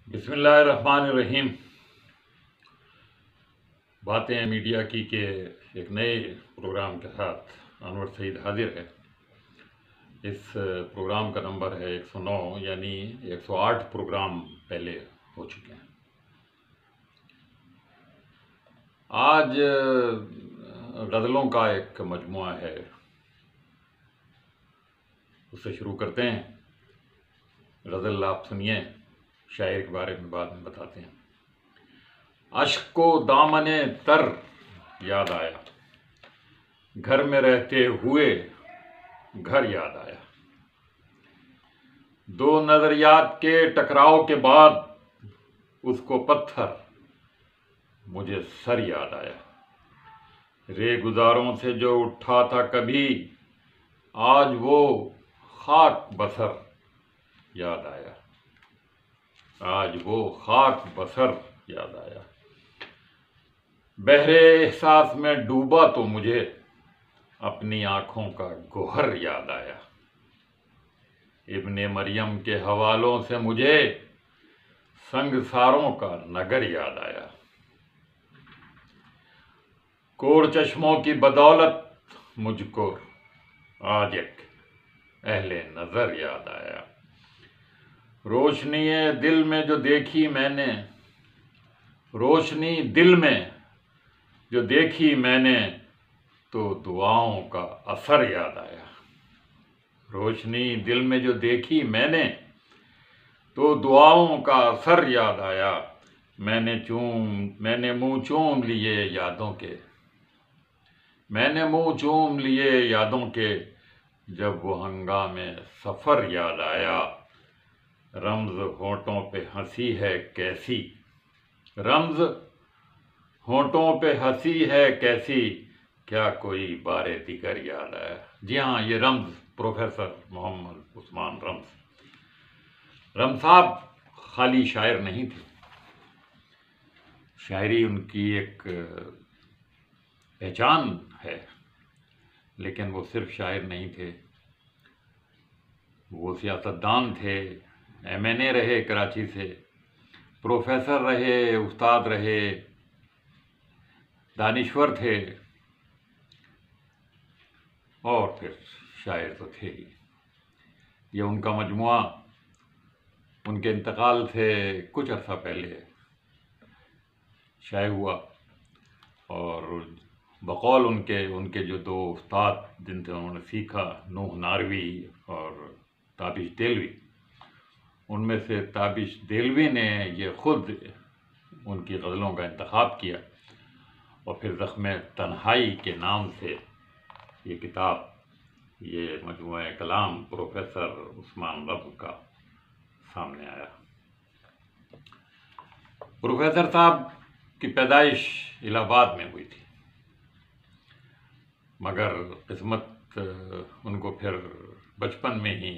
بسم اللہ الرحمن الرحیم۔ باتیں میڈیا کی کے ایک نئے پروگرام کے ساتھ انور سعید حاضر ہے۔ اس پروگرام کا نمبر ہے 109، یعنی 108 پروگرام پہلے ہو چکے ہیں۔ آج غزلوں کا ایک مجموعہ ہے، اس سے شروع کرتے ہیں۔ غزل آپ سنیے، شاعر کے بارے میں بعد میں بتاتے ہیں۔ اشک کو دامن تر یاد آیا، گھر میں رہتے ہوئے گھر یاد آیا۔ دو نظریات کے ٹکراؤ کے بعد اس کو پتھر، مجھے سر یاد آیا۔ رے گزاروں سے جو اٹھا تھا کبھی، آج وہ خاک بسر یاد آیا۔ آج وہ خاک بسر یاد آیا۔ بحر احساس میں ڈوبا تو مجھے اپنی آنکھوں کا گوہر یاد آیا۔ ابن مریم کے حوالوں سے مجھے سنگساروں کا نگر یاد آیا۔ کوڑ چشموں کی بدولت مجھ کو آج ایک اہل نظر یاد آیا۔ روشنی دل میں جو دیکھی میں نے، روشنی دل میں جو دیکھی میں نے، تو دعاؤں کا اثر یاد آیا۔ روشنی دل میں جو دیکھی میں نے، تو دعاؤں کا اثر یاد آیا۔ میں نے منہ چوم لیے یادوں کے، میں نے منہ چوم لیے یادوں کے، جب وہ ہنگام سفر یاد آیا۔ رمز ہونٹوں پہ ہنسی ہے کیسی، رمز ہونٹوں پہ ہنسی ہے کیسی، کیا کوئی بار دیگر یاد آیا۔ جی ہاں، یہ رمز پروفیسر محمد عثمان رمز صاحب خالی شاعر نہیں تھے، شاعری ان کی ایک پہچان ہے، لیکن وہ صرف شاعر نہیں تھے، وہ سیاستدان تھے، MNA رہے کراچی سے، پروفیسر رہے، استاد رہے، دانشور تھے، اور پھر شاعر تو تھے ہی۔ یہ ان کا مجموعہ ان کے انتقال سے کچھ عرصہ پہلے شائع ہوا، اور بقول ان کے جو دو استاد جن سے انہوں نے سیکھا، نوح ناروی اور تابش دہلوی، ان میں سے تابش دہلوی نے یہ خود ان کی غزلوں کا انتخاب کیا، اور پھر زخم تنہائی کے نام سے یہ کتاب، یہ مجموعہ کلام پروفیسر عثمان رمز کا سامنے آیا۔ پروفیسر صاحب کی پیدائش الہ آباد میں ہوئی تھی، مگر قسمت ان کو پھر بچپن میں ہی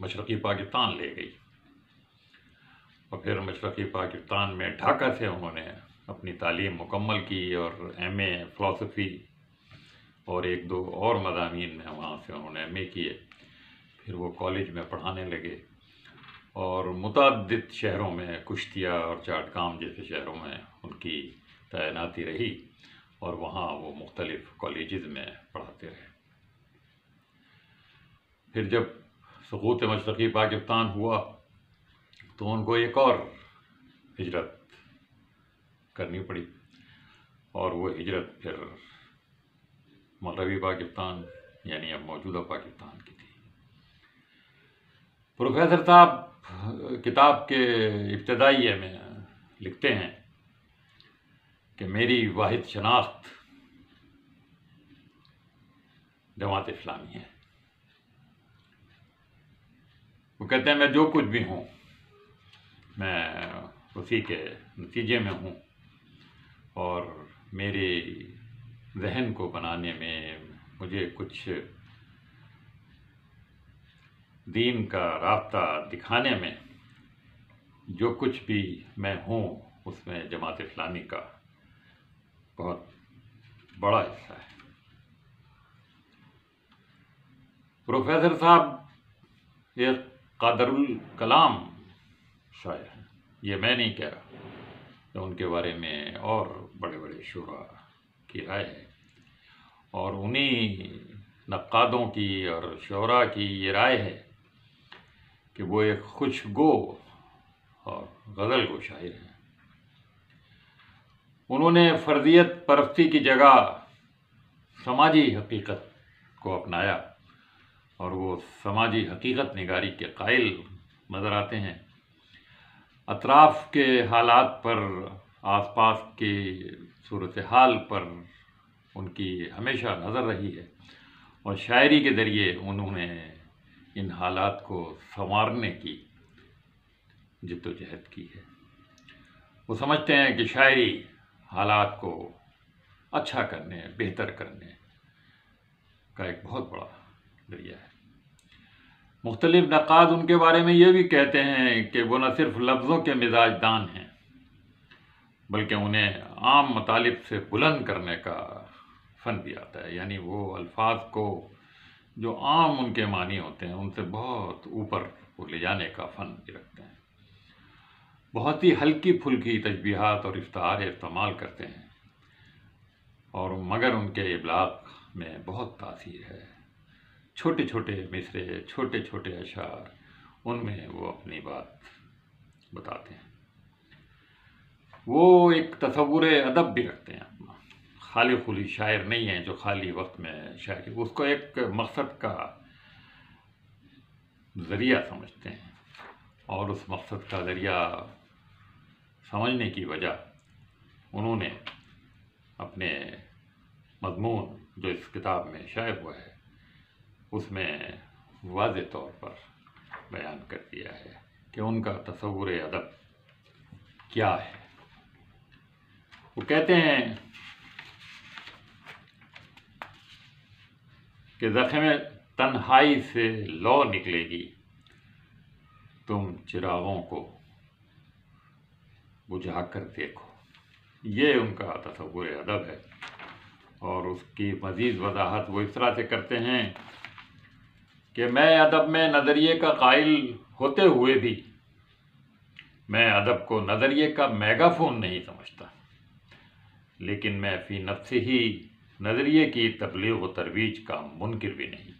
مشرقی پاکستان لے گئی، اور پھر مشرقی پاکستان میں ڈھاکہ سے انہوں نے اپنی تعلیم مکمل کی، اور MA فلسفی اور ایک دو اور مضامین میں وہاں سے انہوں نے MA کیے۔ پھر وہ کالج میں پڑھانے لگے، اور متعدد شہروں میں، کشتیہ اور چاٹگام جیسے شہروں میں ان کی تعیناتی رہی، اور وہاں وہ مختلف کالجز میں پڑھاتے رہے۔ پھر جب سقوط مشرقی پاکستان ہوا تو ان کو ایک اور ہجرت کرنی پڑی، اور وہ ہجرت پھر مغربی پاکستان، یعنی اب موجودہ پاکستان کی تھی۔ پروفیسر صاحب کتاب کے ابتدائیے میں لکھتے ہیں کہ میری واحد شناخت جماعت اسلامی ہے۔ وہ کہتے ہیں میں جو کچھ بھی ہوں، میں اسی کے نتیجے میں ہوں، اور میرے ذہن کو بنانے میں، مجھے کچھ دین کا راستہ دکھانے میں، جو کچھ بھی میں ہوں، اس میں جماعت اسلامی کا بہت بڑا حصہ ہے۔ پروفیسر صاحب ایک قادر الکلام شاعر ہیں، یہ میں نہیں کہہ رہا، کہ ان کے بارے میں اور بڑے بڑے شعراء کی رائے ہے، اور انہی نقادوں کی اور شعراء کی یہ رائے ہے کہ وہ ایک خوشگو اور غزل گو شاعر ہیں۔ انہوں نے فرضیت پرستی کی جگہ سماجی حقیقت کو اپنایا، اور وہ سماجی حقیقت نگاری کے قائل نظر آتے ہیں۔ اطراف کے حالات پر، آس پاس کی صورتحال پر ان کی ہمیشہ نظر رہی ہے، اور شاعری کے ذریعے انہوں نے ان حالات کو سنوارنے کی جد و جہد کی ہے۔ وہ سمجھتے ہیں کہ شاعری حالات کو اچھا کرنے، بہتر کرنے کا ایک بہت بڑا ذریعہ ہے۔ مختلف نقاد ان کے بارے میں یہ بھی کہتے ہیں کہ وہ نہ صرف لفظوں کے مزاج دان ہیں، بلکہ انہیں عام مطالب سے بلند کرنے کا فن بھی آتا ہے، یعنی وہ الفاظ کو جو عام ان کے معنی ہوتے ہیں ان سے بہت اوپر کو لے جانے کا فن بھی رکھتے ہیں۔ بہت ہی ہلکی پھلکی تشبیہات اور استعارے استعمال کرتے ہیں، اور مگر ان کے ابلاغ میں بہت تاثیر ہے۔ چھوٹے چھوٹے مصرے، چھوٹے چھوٹے اشعار، ان میں وہ اپنی بات بتاتے ہیں۔ وہ ایک تصور ادب بھی رکھتے ہیں اپنا، خالی خلی شاعر نہیں ہیں جو خالی وقت میں شاعری، اس کو ایک مقصد کا ذریعہ سمجھتے ہیں، اور اس مقصد کا ذریعہ سمجھنے کی وجہ انہوں نے اپنے مضمون جو اس کتاب میں شائع ہوا ہے اس میں واضح طور پر بیان کر دیا ہے کہ ان کا تصور ادب کیا ہے۔ وہ کہتے ہیں کہ زخم تنہائی سے لو نکلے گی، تم چراغوں کو بجھا کر دیکھو۔ یہ ان کا تصور ادب ہے، اور اس کی مزید وضاحت وہ اس طرح سے کرتے ہیں کہ میں ادب میں نظریے کا قائل ہوتے ہوئے بھی میں ادب کو نظریے کا میگا فون نہیں سمجھتا، لیکن میں فی نفس ہی نظریے کی تبلیغ و ترویج کا منکر بھی نہیں۔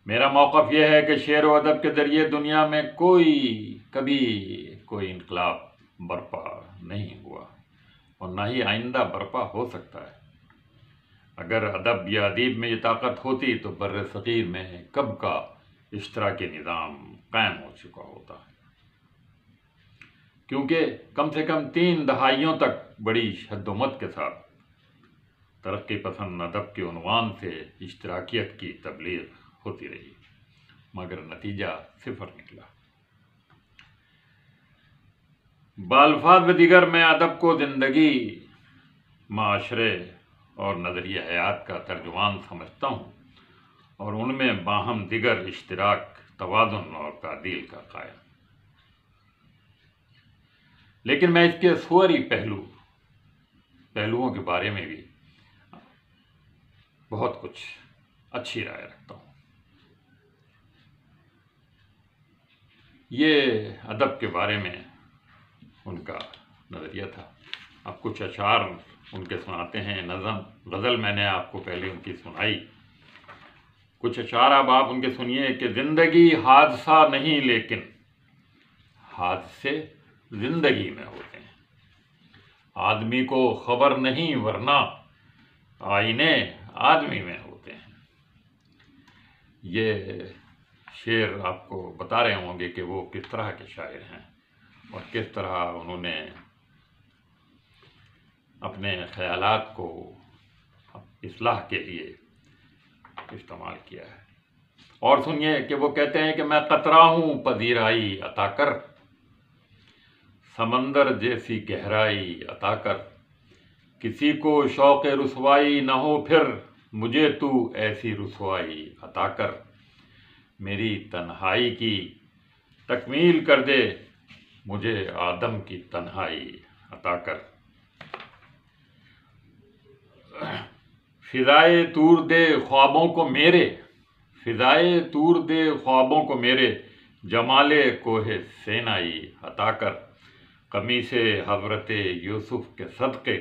میرا موقف یہ ہے کہ شعر و ادب کے ذریعے دنیا میں کبھی کوئی انقلاب برپا نہیں ہوا، اور نہ ہی آئندہ برپا ہو سکتا ہے۔ اگر ادب یا ادیب میں یہ طاقت ہوتی تو بر صغیر میں کب کا اشتراکی نظام قائم ہو چکا ہوتا، کیونکہ کم سے کم 3 دہائیوں تک بڑی شدت کے ساتھ ترقی پسند ادب کے عنوان سے اشتراکیت کی تبلیغ ہوتی رہی، مگر نتیجہ صفر نکلا۔ بالفاظ دیگر میں ادب کو زندگی، معاشرے اور نظریہ حیات کا ترجمان سمجھتا ہوں، اور ان میں باہم دیگر اشتراک، توازن اور تعدیل کا قائل۔ لیکن میں اس کے صوری پہلوؤں کے بارے میں بھی بہت کچھ اچھی رائے رکھتا ہوں۔ یہ ادب کے بارے میں ان کا نظریہ تھا۔ اب کچھ اشعار ان کے سناتے ہیں، نظم غزل میں نے آپ کو پہلے ان کی سنائی، کچھ اشعار اب آپ ان کے سنیے کہ زندگی حادثہ نہیں لیکن حادثے زندگی میں ہوتے ہیں، آدمی کو خبر نہیں ورنہ آئینے آدمی میں ہوتے ہیں۔ یہ شعر آپ کو بتا رہے ہوں گے کہ وہ کس طرح کے شاعر ہیں، اور کس طرح انہوں نے اپنے خیالات کو اصلاح کے لیے استعمال کیا ہے۔ اور سنیے کہ وہ کہتے ہیں کہ میں قطرہ ہوں پذیرائی عطا کر، سمندر جیسی گہرائی عطا کر، کسی کو شوق رسوائی نہ ہو پھر مجھے تو ایسی رسوائی عطا کر، میری تنہائی کی تکمیل کر دے، مجھے آدم کی تنہائی عطا کر، فضائے طور دے خوابوں کو میرے، فضائے طور دے خوابوں کو میرے، جمال کوہ سینائی عطا کر، قمیص حضرت یوسف کے صدقے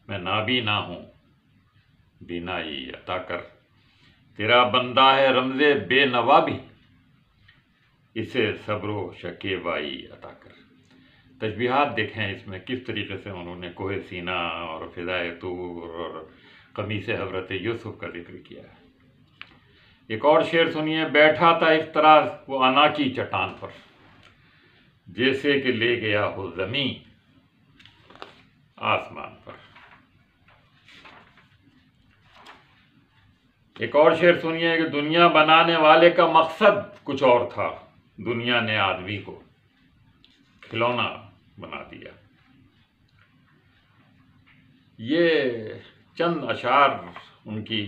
میں نابینا ہوں، بینائی عطا کر۔ تیرا بندہ ہے رمز بے نوا بھی، اسے صبر و شکیبائی عطا کر۔ تشبیہات دیکھیں اس میں کس طریقے سے انہوں نے کوہ سینا اور فضائے طور اور قمیص حضرت یوسف کا ذکر کیا ہے۔ ایک اور شعر سنیے، بیٹھا تھا اس طرح وہ انا کی چٹان پر، جیسے کہ لے گیا ہو زمین آسمان پر۔ ایک اور شعر سنیے کہ دنیا بنانے والے کا مقصد کچھ اور تھا، دنیا نے آدمی کو کھلونا بنا دیا۔ یہ چند اشعار ان کی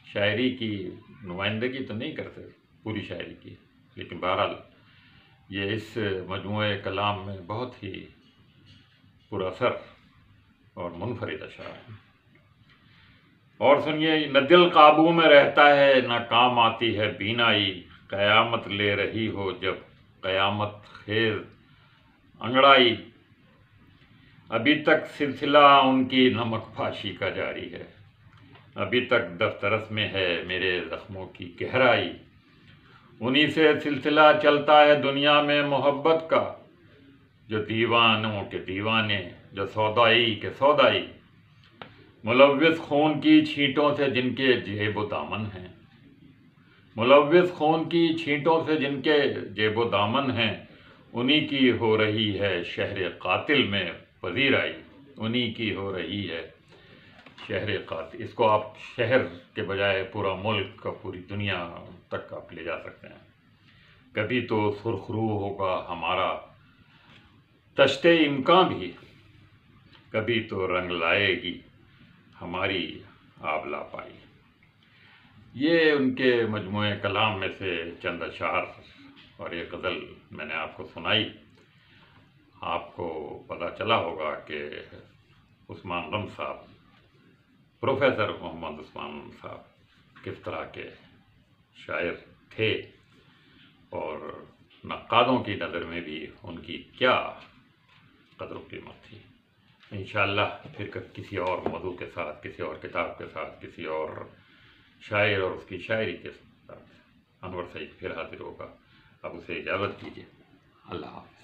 شاعری کی نمائندگی تو نہیں کرتے پوری شاعری کی، لیکن بہرحال یہ اس مجموعہ کلام میں بہت ہی پر اثر اور منفرد اشعار ہیں۔ اور سنیے، نہ دل قابو میں رہتا ہے نہ کام آتی ہے بینائی، قیامت لے رہی ہو جب قیامت خیز انگڑائی، ابھی تک سلسلہ ان کی نمک پاشی کا جاری ہے، ابھی تک دفترس میں ہے میرے زخموں کی گہرائی، انہی سے سلسلہ چلتا ہے دنیا میں محبت کا، جو دیوانوں کے دیوانے، جو سودائی کے سودائی، ملوث خون کی چھینٹوں سے جن کے جیب و دامن ہیں، ملوث خون کی چھینٹوں سے جن کے جیب و دامن ہیں، انہی کی ہو رہی ہے شہر قاتل میں پذیرائی، انہی کی ہو رہی ہے شہر قاتل۔ اس کو آپ شہر کے بجائے پورا ملک کا پوری دنیا تک آپ لے جا سکتے ہیں۔ کبھی تو سرخ رو ہوگا ہمارا تشت امکان بھی، کبھی تو رنگ لائے گی ہماری آبلا پائی۔ یہ ان کے مجموعہ کلام میں سے چند اشعار اور ایک غزل میں نے آپ کو سنائی۔ آپ کو پتہ چلا ہوگا کہ عثمان غم صاحب، پروفیسر محمد عثمان غم صاحب کس طرح کے شاعر تھے اور نقادوں کی نظر میں بھی ان کی کیا قدر و قیمت تھی۔ انشاءاللہ پھر کسی اور موضوع کے ساتھ، کسی اور کتاب کے ساتھ، کسی اور شاعر اور اس کی شاعری کے ساتھ انور سعید پھر حاضر ہوگا۔ اب اسے اجازت دیجیے، اللہ حافظ۔